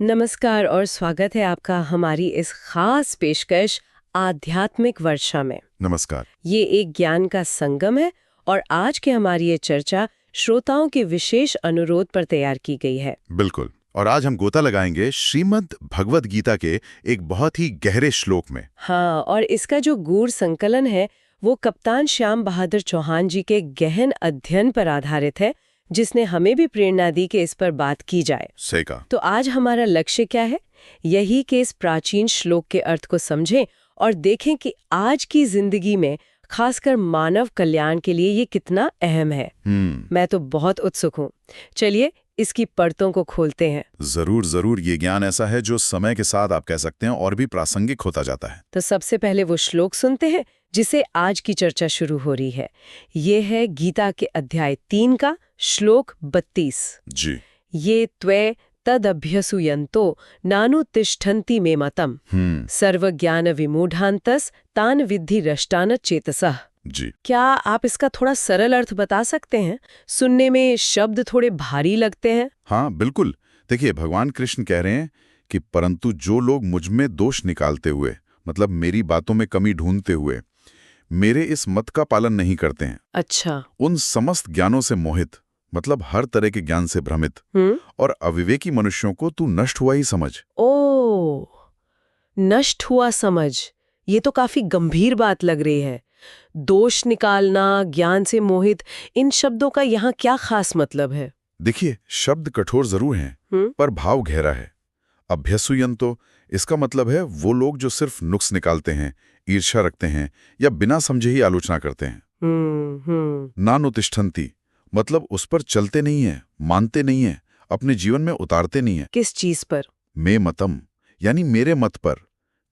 नमस्कार और स्वागत है आपका हमारी इस खास पेशकश आध्यात्मिक वर्षा में। नमस्कार। ये एक ज्ञान का संगम है और आज की हमारी ये चर्चा श्रोताओं के विशेष अनुरोध पर तैयार की गई है। बिल्कुल। और आज हम गोता लगाएंगे श्रीमद् भगवद गीता के एक बहुत ही गहरे श्लोक में। हाँ, और इसका जो गूढ़ संकलन है वो कप्तान श्याम बहादुर चौहान जी के गहन अध्ययन पर आधारित है, जिसने हमें भी प्रेरणा दी कि इस पर बात की जाए। सही कहा। तो आज हमारा लक्ष्य क्या है? यही कि इस प्राचीन श्लोक के अर्थ को समझें और देखें कि आज की जिंदगी में खासकर मानव कल्याण के लिए ये कितना अहम है। मैं तो बहुत उत्सुक हूँ। चलिए इसकी परतों को खोलते हैं। जरूर जरूर। ये ज्ञान ऐसा है जो समय के साथ आप कह सकते हैं और भी प्रासंगिक होता जाता है। तो सबसे पहले वो श्लोक सुनते हैं जिसे आज की चर्चा शुरू हो रही है। ये है गीता के अध्याय 3 का श्लोक 32। जी। ये त्वे तदभ्यसूयन्तो नानुतिष्ठन्ति मे मतम सर्वज्ञान विमूढ़ान्तस तान विद्धि रष्टान चेतसः। जी। क्या आप इसका थोड़ा सरल अर्थ बता सकते हैं? सुनने में शब्द थोड़े भारी लगते हैं। हाँ बिल्कुल। देखिए, भगवान कृष्ण कह रहे हैं कि परंतु जो लोग मुझ में दोष निकालते हुए, मतलब मेरी बातों में कमी ढूंढते हुए, मेरे इस मत का पालन नहीं करते हैं, अच्छा। उन समस्त ज्ञानों से मोहित, मतलब हर तरह के ज्ञान से भ्रमित और अविवेकी मनुष्यों को तू नष्ट हुआ ही समझ। ओ, नष्ट हुआ समझ, ये तो काफी गंभीर बात लग रही है। दोष निकालना, ज्ञान से मोहित, इन शब्दों का यहाँ क्या खास मतलब है? देखिए, शब्द कठोर जरूर हैं, पर भाव गहरा है। अभ्यसूयन्तो, इसका मतलब है वो लोग जो सिर्फ नुक्स निकालते हैं, ईर्ष्या रखते हैं या बिना समझे ही आलोचना करते हैं। नानुतिष्ठन्ति, मतलब उस पर चलते नहीं है, मानते नहीं है, अपने जीवन में उतारते नहीं है। किस चीज पर? मे मतम, यानी मेरे मत पर।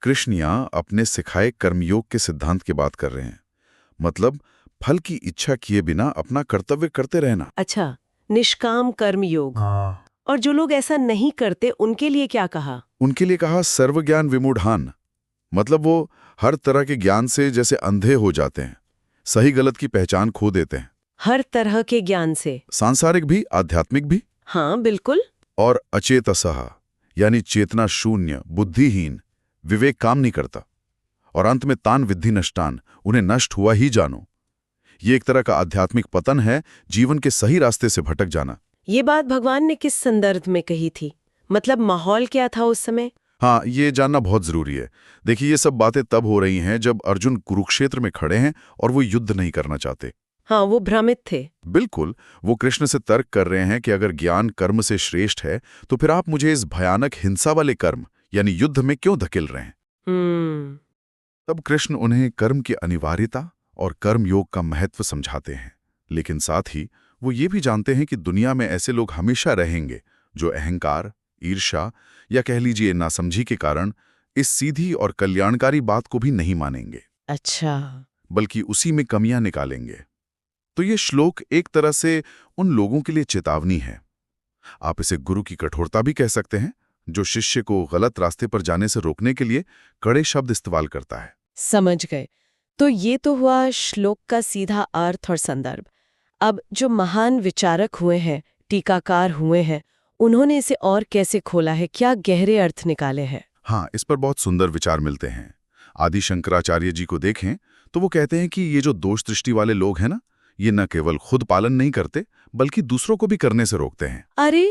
कृष्ण यहाँ अपने सिखाए कर्मयोग के सिद्धांत की बात कर रहे हैं। मतलब फल की इच्छा किए बिना अपना कर्तव्य करते रहना। अच्छा, निष्काम कर्म योग। और जो लोग ऐसा नहीं करते उनके लिए क्या कहा? उनके लिए कहा सर्वज्ञान विमूढ़ान, मतलब वो हर तरह के ज्ञान से जैसे अंधे हो जाते हैं, सही गलत की पहचान खो देते हैं। हर तरह के ज्ञान से? सांसारिक भी, आध्यात्मिक भी। हाँ बिल्कुल। और अचेतसः, यानी चेतना शून्य, बुद्धिहीन, विवेक काम नहीं करता। और अंत में तान विद्धि नष्टान, उन्हें नष्ट हुआ ही जानो। ये एक तरह का आध्यात्मिक पतन है, जीवन के सही रास्ते से भटक जाना। ये बात भगवान ने किस संदर्भ में कही थी? मतलब माहौल क्या था उस समय? हाँ, ये जानना बहुत जरूरी है। देखिए, ये सब बातें तब हो रही हैं जब अर्जुन कुरुक्षेत्र में खड़े हैं और वो युद्ध नहीं करना चाहते। हाँ, वो भ्रमित थे। बिल्कुल। वो कृष्ण से तर्क कर रहे हैं कि अगर ज्ञान कर्म से श्रेष्ठ है तो फिर आप मुझे इस भयानक हिंसा वाले कर्म यानी युद्ध में क्यों धकेल रहे हैं। तब कृष्ण उन्हें कर्म की अनिवार्यता और कर्म योग का महत्व समझाते हैं, लेकिन साथ ही वो ये भी जानते हैं कि दुनिया में ऐसे लोग हमेशा रहेंगे जो अहंकार, ईर्ष्या या कह लीजिए नासमझी के कारण इस सीधी और कल्याणकारी बात को भी नहीं मानेंगे। अच्छा। बल्कि उसी में कमियां निकालेंगे। तो ये श्लोक एक तरह से उन लोगों के लिए चेतावनी है। आप इसे गुरु की कठोरता भी कह सकते हैं, जो शिष्य को गलत रास्ते पर जाने से रोकने के लिए कड़े शब्द इस्तेमाल करता है। समझ गए। तो ये तो हुआ श्लोक का सीधा अर्थ और संदर्भ। अब जो महान विचारक हुए हैं, टीकाकार हुए हैं, उन्होंने इसे और कैसे खोला है? क्या गहरे अर्थ निकाले हैं? हाँ, इस पर बहुत सुंदर विचार मिलते हैं। आदि शंकराचार्य जी को देखें तो वो कहते हैं कि ये जो दोष दृष्टि वाले लोग हैं ना, ये न केवल खुद पालन नहीं करते बल्कि दूसरों को भी करने से रोकते हैं। अरे,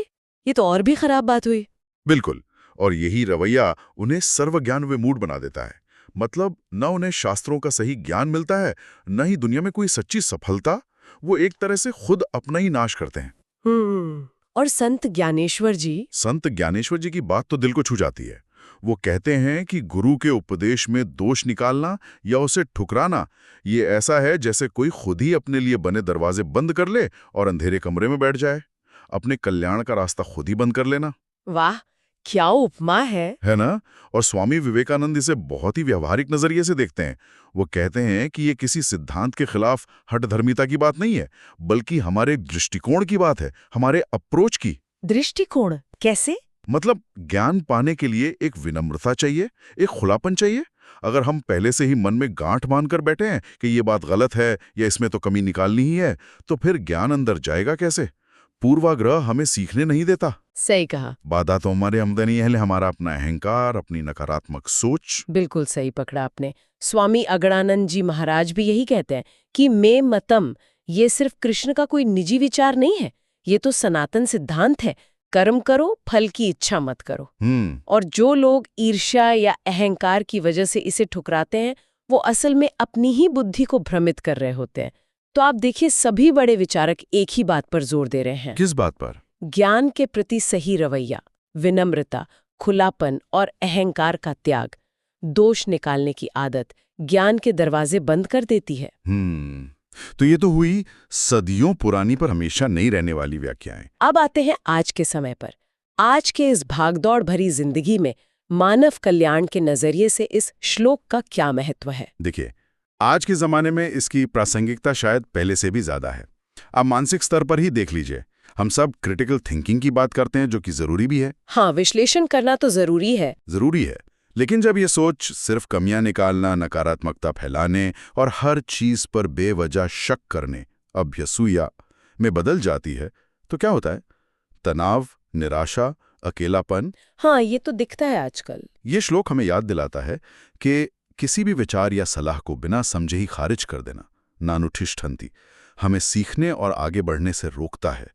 ये तो और भी खराब बात हुई। बिल्कुल। और यही रवैया उन्हें सर्वज्ञान विमूढ़ बना देता है। मतलब न उन्हें शास्त्रों का सही ज्ञान मिलता है, न ही दुनिया में कोई सच्ची सफलता। वो एक तरह से खुद अपना ही नाश करते हैं। और संत ज्ञानेश्वर जी की बात तो दिल को छू जाती है। वो कहते हैं कि गुरु के उपदेश में दोष निकालना या उसे ठुकराना ये ऐसा है जैसे कोई खुद ही अपने लिए बने दरवाजे बंद कर ले और अंधेरे कमरे में बैठ जाए। अपने कल्याण का रास्ता खुद ही बंद कर लेना। वाह, क्या उपमा है ना? और स्वामी विवेकानंद इसे बहुत ही व्यवहारिक नजरिए से देखते हैं। वो कहते हैं कि ये किसी सिद्धांत के खिलाफ हठधर्मिता की बात नहीं है, बल्कि हमारे दृष्टिकोण की बात है, हमारे अप्रोच की। दृष्टिकोण कैसे? मतलब ज्ञान पाने के लिए एक विनम्रता चाहिए, एक खुलापन चाहिए। अगर हम पहले से ही मन में गांठ बांधकर बैठे हैं कि ये बात गलत है या इसमें तो कमी निकालनी ही है, तो फिर ज्ञान अंदर जाएगा कैसे? पूर्वाग्रह हमें सीखने नहीं देता। सही कहा। बाधा तो हमारे आमदनी है, हमारा अपना अहंकार, अपनी नकारात्मक सोच। बिल्कुल सही पकड़ा आपने। स्वामी अगणानंद जी महाराज भी यही कहते हैं कि मैं मतम, ये सिर्फ कृष्ण का कोई निजी विचार नहीं है, ये तो सनातन सिद्धांत है। कर्म करो, फल की इच्छा मत करो। और जो लोग ईर्ष्या या अहंकार की वजह से इसे ठुकराते हैं, वो असल में अपनी ही बुद्धि को भ्रमित कर रहे होते हैं। तो आप देखिए, सभी बड़े विचारक एक ही बात पर जोर दे रहे हैं। किस बात पर? ज्ञान के प्रति सही रवैया, विनम्रता, खुलापन और अहंकार का त्याग। दोष निकालने की आदत ज्ञान के दरवाजे बंद कर देती है। तो ये तो हुई सदियों पुरानी पर हमेशा नहीं रहने वाली व्याख्याएं। अब आते हैं आज के समय पर। आज के इस भागदौड़ भरी जिंदगी में मानव कल्याण के नजरिए से इस श्लोक का क्या महत्व है? देखिए, आज के जमाने में इसकी प्रासंगिकता शायद पहले से भी ज्यादा है। आप मानसिक स्तर पर ही देख लीजिए, हम सब क्रिटिकल थिंकिंग की बात करते हैं, जो कि जरूरी भी है। हाँ, विश्लेषण करना तो जरूरी है। लेकिन जब ये सोच सिर्फ कमियां निकालना, नकारात्मकता फैलाने और हर चीज पर बेवजह शक करने, अभ्यसूया में बदल जाती है, तो क्या होता है? तनाव, निराशा, अकेलापन। हाँ, ये तो दिखता है आजकल। ये श्लोक हमें याद दिलाता है कि किसी भी विचार या सलाह को बिना समझे ही खारिज कर देना, नानुठिष्ठन्ति, हमें सीखने और आगे बढ़ने से रोकता है।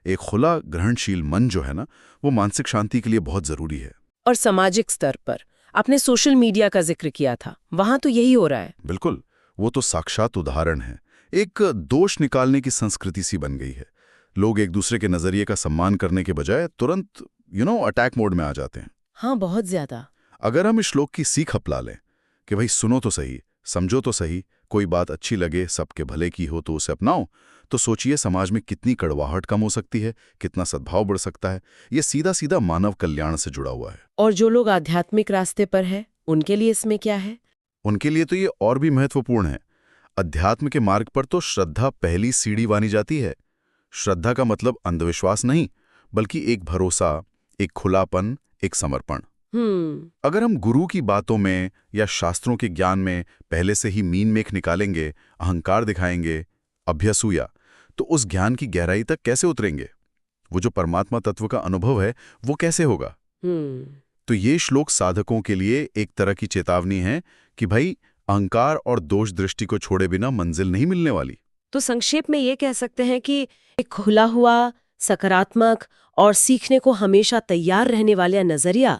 एक खुला ग्रहणशील मन जो है ना, वो मानसिक शांति के लिए बहुत जरूरी है। और सामाजिक स्तर पर आपने सोशल मीडिया का जिक्र किया था, वहां तो यही हो रहा है। बिल्कुल, वो तो साक्षात उदाहरण है। एक दोष निकालने की संस्कृति सी बन गई है। लोग एक दूसरे के नजरिए का सम्मान करने के बजाय तुरंत अटैक मोड में आ जाते हैं। हाँ, बहुत ज्यादा। अगर हम इस श्लोक की सीख अपना लें कि भाई सुनो तो सही, समझो तो सही, कोई बात अच्छी लगे, सबके भले की हो तो उसे अपनाओ, तो सोचिए समाज में कितनी कड़वाहट कम हो सकती है, कितना सद्भाव बढ़ सकता है। ये सीधा सीधा मानव कल्याण से जुड़ा हुआ है। और जो लोग आध्यात्मिक रास्ते पर हैं, उनके लिए इसमें क्या है? उनके लिए तो ये और भी महत्वपूर्ण है। अध्यात्म के मार्ग पर तो श्रद्धा पहली सीढ़ी मानी जाती है। श्रद्धा का मतलब अंधविश्वास नहीं, बल्कि एक भरोसा, एक खुलापन, एक समर्पण। अगर हम गुरु की बातों में या शास्त्रों के ज्ञान में पहले से ही मीन मेख निकालेंगे, अहंकार दिखाएंगे, अभ्यसूया, तो उस ज्ञान की गहराई तक कैसे उतरेंगे? वो जो परमात्मा तत्व का अनुभव है, वो कैसे होगा? तो ये श्लोक साधकों के लिए एक तरह की चेतावनी है कि भाई, अहंकार और दोष दृष्टि को छोड़े बिना मंजिल नहीं मिलने वाली। तो संक्षेप में ये कह सकते हैं कि एक खुला हुआ, सकारात्मक और सीखने को हमेशा तैयार रहने वाला नजरिया,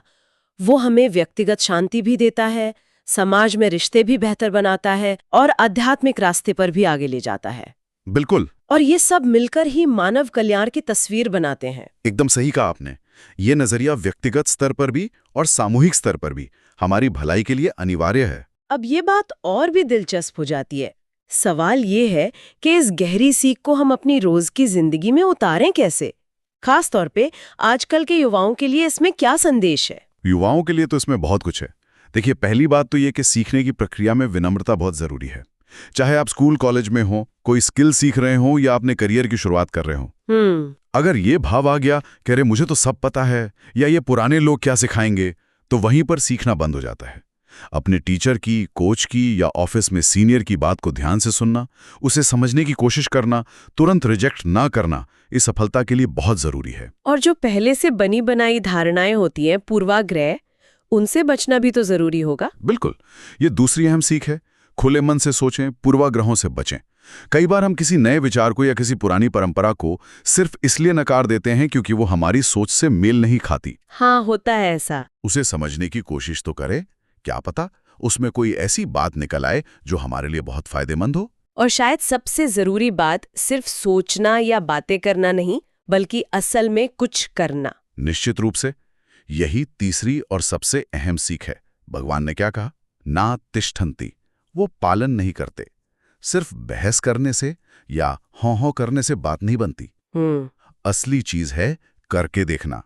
वो हमें व्यक्तिगत शांति भी देता है, समाज में रिश्ते भी बेहतर बनाता है और आध्यात्मिक रास्ते पर भी आगे ले जाता है। बिल्कुल। और ये सब मिलकर ही मानव कल्याण की तस्वीर बनाते हैं। एकदम सही कहा आपने। ये नजरिया व्यक्तिगत स्तर पर भी और सामूहिक स्तर पर भी हमारी भलाई के लिए अनिवार्य है। अब ये बात और भी दिलचस्प हो जाती है। सवाल ये है कि इस गहरी सीख को हम अपनी रोज की जिंदगी में उतारें कैसे? खास तौर पे आजकल के युवाओं के लिए इसमें क्या संदेश है? युवाओं के लिए तो इसमें बहुत कुछ है। देखिए, पहली बात तो ये कि सीखने की प्रक्रिया में विनम्रता बहुत जरूरी है। चाहे आप स्कूल कॉलेज में हो, कोई स्किल सीख रहे हो या अपने करियर की शुरुआत कर रहे हो, अगर ये भाव आ गया कि अरे मुझे तो सब पता है या ये पुराने लोग क्या सिखाएंगे, तो वहीं पर सीखना बंद हो जाता है। अपने टीचर की, कोच की या ऑफिस में सीनियर की बात को ध्यान से सुनना, उसे समझने की कोशिश करना, तुरंत रिजेक्ट ना करना, इस सफलता के लिए बहुत जरूरी है। और जो पहले से बनी बनाई धारणाएं होती हैं, पूर्वाग्रह, उनसे बचना भी तो जरूरी होगा। बिल्कुल, ये दूसरी अहम सीख है। खुले मन से सोचें, पूर्वाग्रहों से बचें। कई बार हम किसी नए विचार को या किसी पुरानी परंपरा को सिर्फ इसलिए नकार देते हैं क्योंकि वो हमारी सोच से मेल नहीं खाती। हाँ, होता है ऐसा। उसे समझने की कोशिश तो करें, क्या पता उसमें कोई ऐसी बात निकल आए जो हमारे लिए बहुत फायदेमंद हो। और शायद सबसे जरूरी बात सिर्फ सोचना या बातें करना नहीं, बल्कि असल में कुछ करना। निश्चित रूप से यही तीसरी और सबसे अहम सीख है। भगवान ने क्या कहा? ना तिष्ठन्ति, वो पालन नहीं करते। सिर्फ बहस करने से या हों करने से बात नहीं बनती। असली चीज है करके देखना,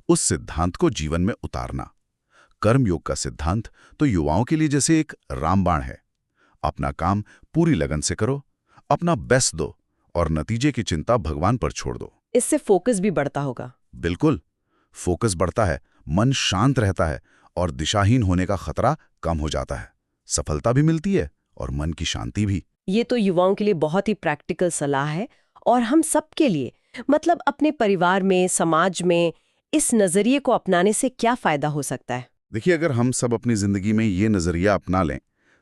उस सिद्धांत को जीवन में उतारना। कर्मयोग का सिद्धांत तो युवाओं के लिए जैसे एक रामबाण है। अपना काम पूरी लगन से करो, अपना बेस्ट दो और नतीजे की चिंता भगवान पर छोड़ दो। इससे फोकस भी बढ़ता होगा। बिल्कुल, फोकस बढ़ता है, मन शांत रहता है और दिशाहीन होने का खतरा कम हो जाता है। सफलता भी मिलती है और मन की शांति भी। ये तो युवाओं के लिए बहुत ही प्रैक्टिकल सलाह है और हम सब के लिए, मतलब अपने परिवार में, समाज में इस नजरिए को अपनाने से क्या फायदा हो सकता है? देखिए, अगर हम सब अपनी जिंदगी में ये नजरिया अपना लें,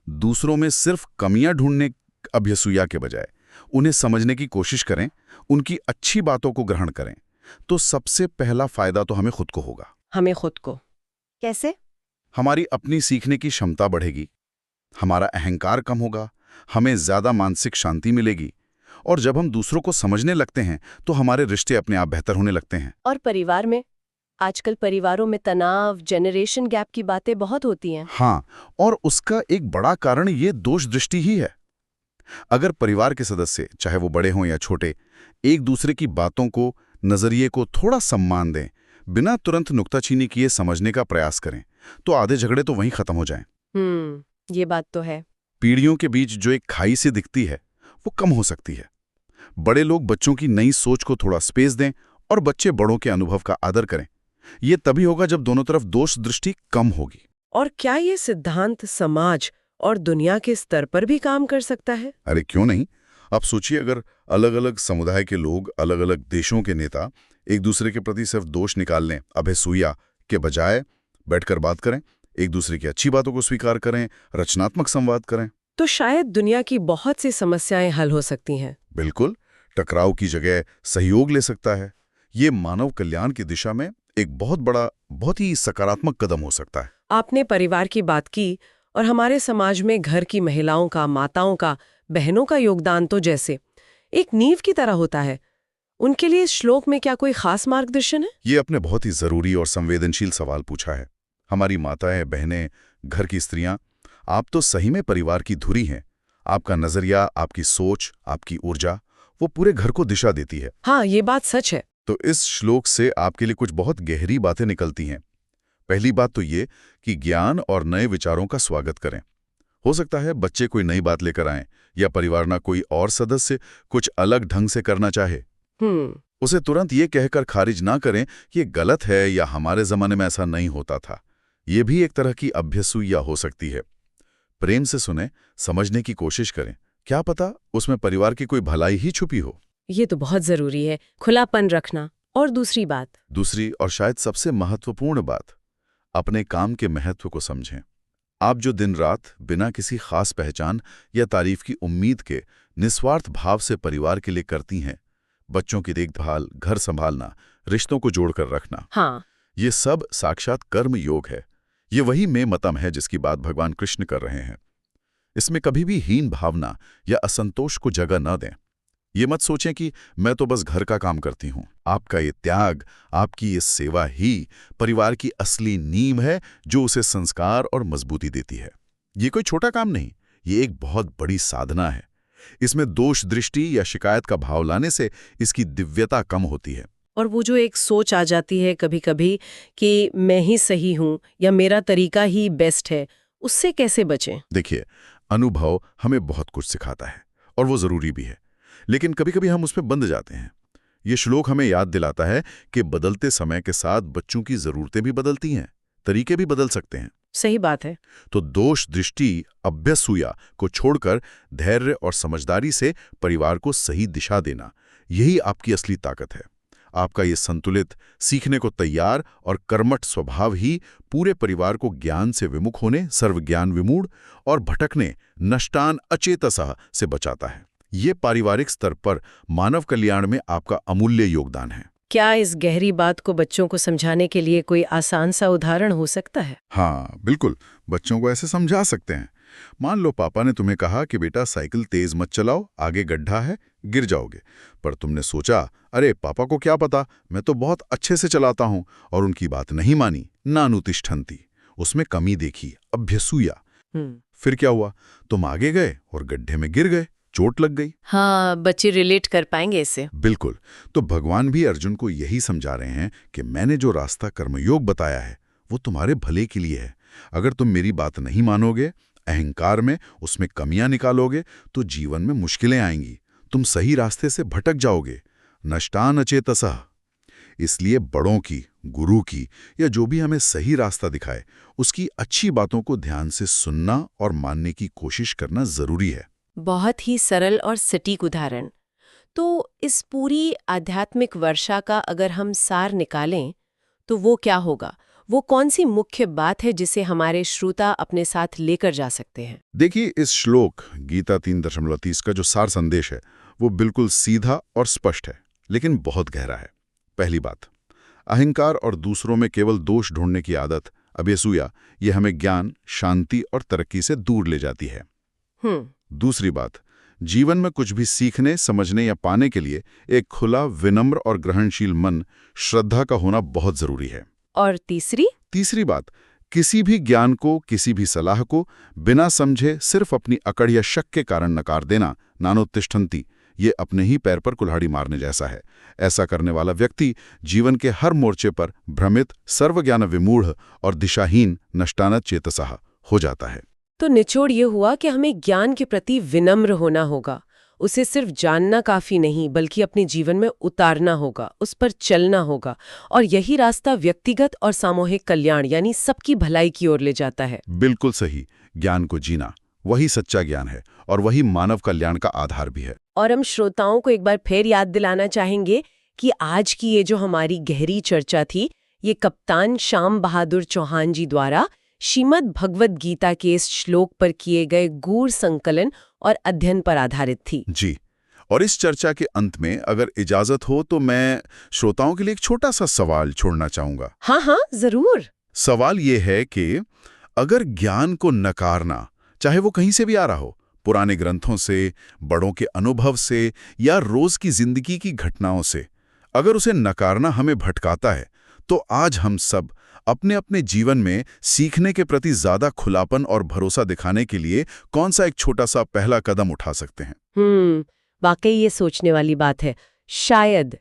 दूसरों में सिर्फ कमियां ढूंढने अभ्यसूया के बजाय उन्हें समझने की कोशिश करें, उनकी अच्छी बातों को ग्रहण करें, तो सबसे पहला फायदा तो हमें खुद को होगा। हमें खुद को कैसे? हमारी अपनी सीखने की क्षमता बढ़ेगी, हमारा अहंकार कम होगा, हमें ज्यादा मानसिक शांति मिलेगी, और जब हम दूसरों को समझने लगते हैं तो हमारे रिश्ते अपने आप बेहतर होने लगते हैं। और परिवार में? आजकल परिवारों में तनाव, जनरेशन गैप की बातें बहुत होती हैं। हाँ, और उसका एक बड़ा कारण ये दोष दृष्टि ही है। अगर परिवार के सदस्य, चाहे वो बड़े हों या छोटे, एक दूसरे की बातों को, नजरिए को थोड़ा सम्मान दें, बिना तुरंत नुक्ताचीनी किए समझने का प्रयास करें, तो आधे झगड़े तो वहीं खत्म हो जाएं। ये बात तो है। पीढ़ियों के बीच जो एक खाई सी दिखती है, वो कम हो सकती है। बड़े लोग बच्चों की नई सोच को थोड़ा स्पेस दें और बच्चे बड़ों के अनुभव का आदर करें। ये तभी होगा जब दोनों तरफ दोष दृष्टि कम होगी। और क्या ये सिद्धांत समाज और दुनिया के स्तर पर भी काम कर सकता है? अरे क्यों नहीं। आप सोचिए, अगर अलग अलग समुदाय के लोग, अलग अलग देशों के नेता एक दूसरे के प्रति सिर्फ दोष निकालने, अभ्यसूया के बजाय बैठकर बात करें, एक दूसरे की अच्छी बातों को स्वीकार करें, रचनात्मक संवाद करें, तो शायद दुनिया की बहुत सी समस्याएं हल हो सकती हैं। बिल्कुल, टकराव की जगह सहयोग ले सकता है। ये मानव कल्याण की दिशा में एक बहुत बड़ा, बहुत ही सकारात्मक कदम हो सकता है। आपने परिवार की बात की, और हमारे समाज में घर की महिलाओं का, माताओं का, बहनों का योगदान तो जैसे एक नींव की तरह होता है। उनके लिए इस श्लोक में क्या कोई खास मार्गदर्शन है? ये आपने बहुत ही जरूरी और संवेदनशील सवाल पूछा है। हमारी माताएं, बहनें, घर की स्त्रियां, आप तो सही में परिवार की धुरी हैं। आपका नजरिया, आपकी सोच, आपकी ऊर्जा, वो पूरे घर को दिशा देती है। हाँ, ये बात सच है। तो इस श्लोक से आपके लिए कुछ बहुत गहरी बातें निकलती हैं। पहली बात तो ये कि ज्ञान और नए विचारों का स्वागत करें। हो सकता है बच्चे कोई नई बात लेकर आएं, या परिवार ना कोई और सदस्य कुछ अलग ढंग से करना चाहे। उसे तुरंत ये कहकर खारिज ना करें कि ये गलत है या हमारे जमाने में ऐसा नहीं होता था। ये भी एक तरह की अभ्यसूया हो सकती है। प्रेम से सुने, समझने की कोशिश करें, क्या पता उसमें परिवार की कोई भलाई ही छुपी हो। ये तो बहुत जरूरी है, खुलापन रखना। और दूसरी और शायद सबसे महत्वपूर्ण बात, अपने काम के महत्व को समझें। आप जो दिन रात बिना किसी खास पहचान या तारीफ की उम्मीद के निस्वार्थ भाव से परिवार के लिए करती हैं, बच्चों की देखभाल, घर संभालना, रिश्तों को जोड़कर रखना, हाँ, ये सब साक्षात कर्म योग है। ये वही में मतम है जिसकी बात भगवान कृष्ण कर रहे हैं। इसमें कभी भी हीन भावना या असंतोष को जगह न दें। ये मत सोचें कि मैं तो बस घर का काम करती हूँ। आपका ये त्याग, आपकी ये सेवा ही परिवार की असली नींव है, जो उसे संस्कार और मजबूती देती है। ये कोई छोटा काम नहीं, ये एक बहुत बड़ी साधना है। इसमें दोष दृष्टि या शिकायत का भाव लाने से इसकी दिव्यता कम होती है। और वो जो एक सोच आ जाती है कभी-कभी कि मैं ही सही हूँ या मेरा तरीका ही बेस्ट है, उससे कैसे बचें? देखिए, अनुभव हमें बहुत कुछ सिखाता है और वो जरूरी भी है, लेकिन कभी-कभी हम उसमें बंध जाते हैं। ये श्लोक हमें याद दिलाता है कि बदलते समय के साथ बच्चों की जरूरतें भी बदलती हैं, तरीके भी बदल सकते हैं। सही बात है। तो दोष दृष्टि, अभ्यसूया को छोड़कर धैर्य और समझदारी से परिवार को सही दिशा देना, यही आपकी असली ताकत है। आपका ये संतुलित, सीखने को तैयार और कर्मठ स्वभाव ही पूरे परिवार को ज्ञान से विमुख होने, सर्वज्ञान विमूढ़ और भटकने, नष्टान अचेतसः से बचाता है। ये पारिवारिक स्तर पर मानव कल्याण में आपका अमूल्य योगदान है। क्या इस गहरी बात को बच्चों को समझाने के लिए कोई आसान सा उदाहरण हो सकता है? हाँ, बिल्कुल। बच्चों को ऐसे समझा सकते हैं। मान लो पापा ने तुम्हें कहा कि बेटा साइकिल तेज मत चलाओ, आगे गड्ढा है, गिर जाओगे। पर तुमने सोचा, अरे पापा को क्या पता, मैं तो बहुत अच्छे से चलाता हूं, और उनकी बात नहीं मानी, नानुतिष्ठन्ति। उसमें कमी देखी, अभ्यसूया। फिर क्या हुआ? तुम आगे गए और गड्ढे में गिर गए, चोट लग गई। हाँ, बच्चे रिलेट कर पाएंगे इससे। बिल्कुल। तो भगवान भी अर्जुन को यही समझा रहे हैं कि मैंने जो रास्ता कर्मयोग बताया है वो तुम्हारे भले के लिए है। अगर तुम मेरी बात नहीं मानोगे, अहंकार में उसमें कमियां निकालोगे, तो जीवन में मुश्किलें आएंगी, तुम सही रास्ते से भटक जाओगे। नष्टान अचेतसः। इसलिए बड़ों की, गुरु की, या जो भी हमें सही रास्ता दिखाए, उसकी अच्छी बातों को ध्यान से सुनना और मानने की कोशिश करना जरूरी है। बहुत ही सरल और सटीक उदाहरण। तो इस पूरी आध्यात्मिक वर्षा का अगर हम सार निकालें तो वो क्या होगा? वो कौन सी मुख्य बात है जिसे हमारे श्रोता अपने साथ लेकर जा सकते हैं? देखिए, इस श्लोक गीता 3.30 का जो सार संदेश है वो बिल्कुल सीधा और स्पष्ट है, लेकिन बहुत गहरा है। पहली बात, अहंकार और दूसरों में केवल दोष ढूंढने की आदत, अभ्यसूया, ये हमें ज्ञान, शांति और तरक्की से दूर ले जाती है। दूसरी बात, जीवन में कुछ भी सीखने, समझने या पाने के लिए एक खुला, विनम्र और ग्रहणशील मन, श्रद्धा का होना बहुत जरूरी है। और तीसरी बात, किसी भी ज्ञान को, किसी भी सलाह को बिना समझे सिर्फ अपनी अकड़ या शक के कारण नकार देना, नानोत्तिष्ठन्ति, ये अपने ही पैर पर कुल्हाड़ी मारने जैसा है। ऐसा करने वाला व्यक्ति जीवन के हर मोर्चे पर भ्रमित, सर्वज्ञान विमूढ़ और दिशाहीन, नष्टान चेतसः हो जाता है। तो निचोड़ ये हुआ कि हमें ज्ञान के प्रति विनम्र होना होगा। उसे सिर्फ जानना काफी नहीं, बल्कि अपने जीवन में उतारना होगा, उस पर चलना होगा। और यही रास्ता व्यक्तिगत और सामूहिक कल्याण यानी सबकी भलाई की ओर ले जाता है। बिल्कुल सही। ज्ञान को जीना, वही सच्चा ज्ञान है और वही मानव कल्याण का आधार भी है। और हम श्रोताओं को एक बार फिर याद दिलाना चाहेंगे कि आज की ये जो हमारी गहरी चर्चा थी, ये कप्तान श्याम बहादुर चौहान जी द्वारा श्रीमद् भगवद गीता के इस श्लोक पर किए गए गूढ़ संकलन और अध्ययन पर आधारित थी। जी, और इस चर्चा के अंत में अगर इजाजत हो तो मैं श्रोताओं के लिए एक छोटा सा सवाल छोड़ना चाहूंगा। हाँ, जरूर। सवाल ये है कि अगर ज्ञान को नकारना, चाहे वो कहीं से भी आ रहा हो, पुराने ग्रंथों से, बड़ों के अनुभव से या रोज की जिंदगी की घटनाओं से, अगर उसे नकारना हमें भटकाता है, तो आज हम सब अपने अपने जीवन में सीखने के प्रति ज्यादा खुलापन और भरोसा दिखाने के लिए कौन सा एक छोटा सा पहला कदम उठा सकते हैं? वाकई ये सोचने वाली बात है। शायद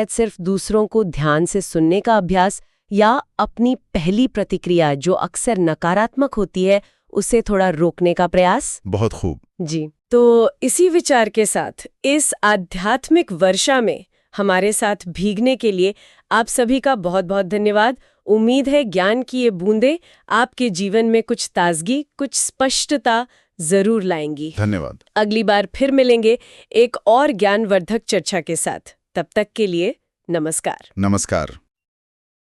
सिर्फ दूसरों को ध्यान से सुनने का अभ्यास या अपनी पहली प्रतिक्रिया जो अक्सर नकारात्मक होती है उसे थोड़ा रोकने का प्रयास। बहुत खूब जी। तो इसी विचार के साथ इस आध्यात्मिक वर्षा में हमारे साथ भीगने के लिए आप सभी का बहुत बहुत धन्यवाद। उम्मीद है ज्ञान की ये बूंदें आपके जीवन में कुछ ताजगी, कुछ स्पष्टता जरूर लाएंगी। धन्यवाद। अगली बार फिर मिलेंगे एक और ज्ञानवर्धक चर्चा के साथ। तब तक के लिए नमस्कार। नमस्कार।